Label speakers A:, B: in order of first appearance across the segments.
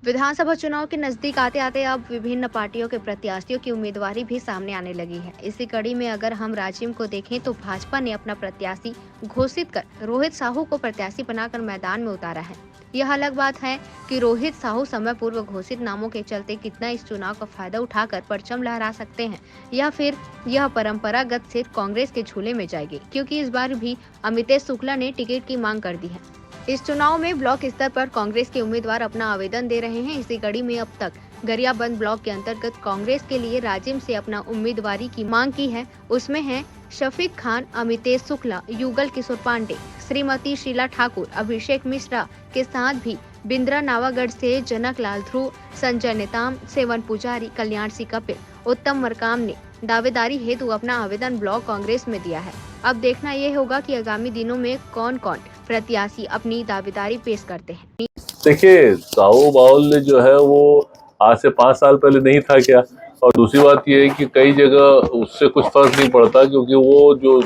A: विधानसभा चुनाव के नजदीक आते आते अब विभिन्न पार्टियों के प्रत्याशियों की उम्मीदवारी भी सामने आने लगी है। इसी कड़ी में अगर हम राजिम को देखें तो भाजपा ने अपना प्रत्याशी घोषित कर रोहित साहू को प्रत्याशी बनाकर मैदान में उतारा है। यह अलग बात है कि रोहित साहू समय पूर्व घोषित नामों के चलते कितना इस चुनाव का फायदा उठाकर परचम लहरा सकते हैं, या फिर यह परंपरागत से कांग्रेस के झूले में जाएगी, क्योंकि इस बार भी अमितेश शुक्ला ने टिकट की मांग कर दी है। इस चुनाव में ब्लॉक स्तर पर कांग्रेस के उम्मीदवार अपना आवेदन दे रहे हैं। इसी कड़ी में अब तक गरियाबंद ब्लॉक के अंतर्गत कांग्रेस के लिए राजिम से अपना उम्मीदवारी की मांग की है। उसमें है शफीक खान, अमितेश शुक्ला, युगल किशोर पांडे, श्रीमती शीला ठाकुर, अभिषेक मिश्रा के साथ भी बिंद्रा नावागढ़ से जनक लाल ध्रुव, संजय नेताम, सेवन पुजारी, कल्याण सिंह कपिल, उत्तम मरकाम ने दावेदारी हेतु अपना आवेदन ब्लॉक कांग्रेस में दिया है। अब देखना यह होगा कि आगामी दिनों में कौन कौन प्रत्याशी अपनी दावेदारी पेश करते हैं।
B: देखिए, साहू बाउल ने जो है वो आज से 5 साल पहले नहीं था क्या। और दूसरी बात ये है कि कई जगह उससे कुछ फर्क नहीं पड़ता, क्योंकि वो जो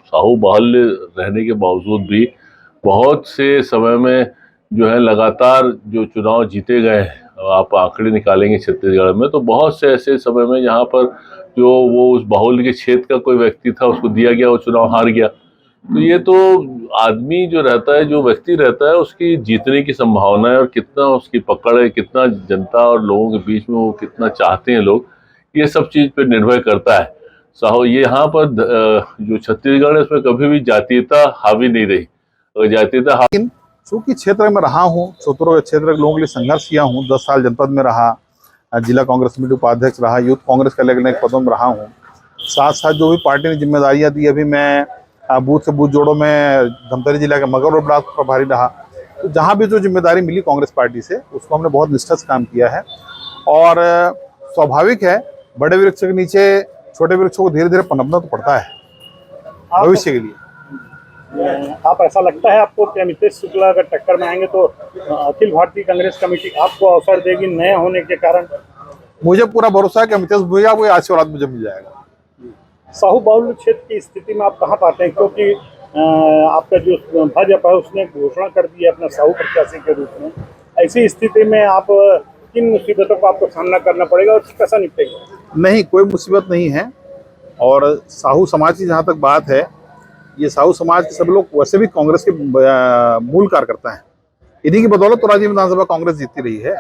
B: साहू बाहुल रहने के बावजूद भी बहुत से समय में जो है लगातार जो चुनाव जीते गए हैं, आप आंकड़े निकालेंगे छत्तीसगढ़ में तो बहुत से ऐसे समय में यहाँ पर जो वो उस बाहुल के क्षेत्र का कोई व्यक्ति था उसको दिया गया, वो चुनाव हार गया। तो ये तो आदमी जो रहता है, जो व्यक्ति रहता है, उसकी जीतने की संभावना है और कितना उसकी पकड़ है, कितना जनता और लोगों के बीच में वो कितना चाहते हैं लोग, ये सब चीज पे निर्भर करता है। साहू ये यहाँ पर जो छत्तीसगढ़ है उसमें कभी भी जातीयता हावी नहीं रही। और जातीयता
C: चूंकि क्षेत्र में रहा हूँ, क्षेत्रों के क्षेत्र के लोगों के लिए संघर्ष किया हूँ, 10 साल जनपद में रहा, जिला कांग्रेस कमेटी उपाध्यक्ष रहा, यूथ कांग्रेस के अलग अलग पदों में रहा हूँ। साथ साथ जो भी पार्टी ने जिम्मेदारियां दी, अभी मैं बूथ से बूथ जोड़ों में धमतरी जिला के मगर और ब्लॉक प्रभारी रहा। तो जहाँ भी जो जिम्मेदारी मिली कांग्रेस पार्टी से, उसको हमने बहुत निष्ठा से काम किया है। और स्वाभाविक है, बड़े वृक्ष के नीचे छोटे वृक्षों को धीरे धीरे पनपना तो पड़ता है भविष्य के लिए।
D: आप ऐसा लगता है आपको कि अमितेश शुक्ला अगर टक्कर में आएंगे तो अखिल भारतीय कांग्रेस कमेटी आपको अवसर देगी नया होने के कारण?
C: मुझे पूरा भरोसा है कि अमितेश भैया को आशीर्वाद मुझे मिल जाएगा।
D: साहू बाहुल क्षेत्र की स्थिति में आप कहाँ पाते हैं, क्योंकि आपका जो भाजपा है उसने घोषणा कर दी है अपना साहू प्रत्याशी के रूप में। ऐसी स्थिति में आप किन मुसीबतों का आपको सामना करना पड़ेगा और कैसा निपटेगा? नहीं,
C: कोई मुसीबत नहीं है। और साहू समाज की जहाँ तक बात है, ये साहू समाज के सब लोग वैसे भी कांग्रेस के मूल कार्यकर्ता हैं। इन्हीं की बदौलत तो राज्य विधानसभा कांग्रेस जीतती रही है।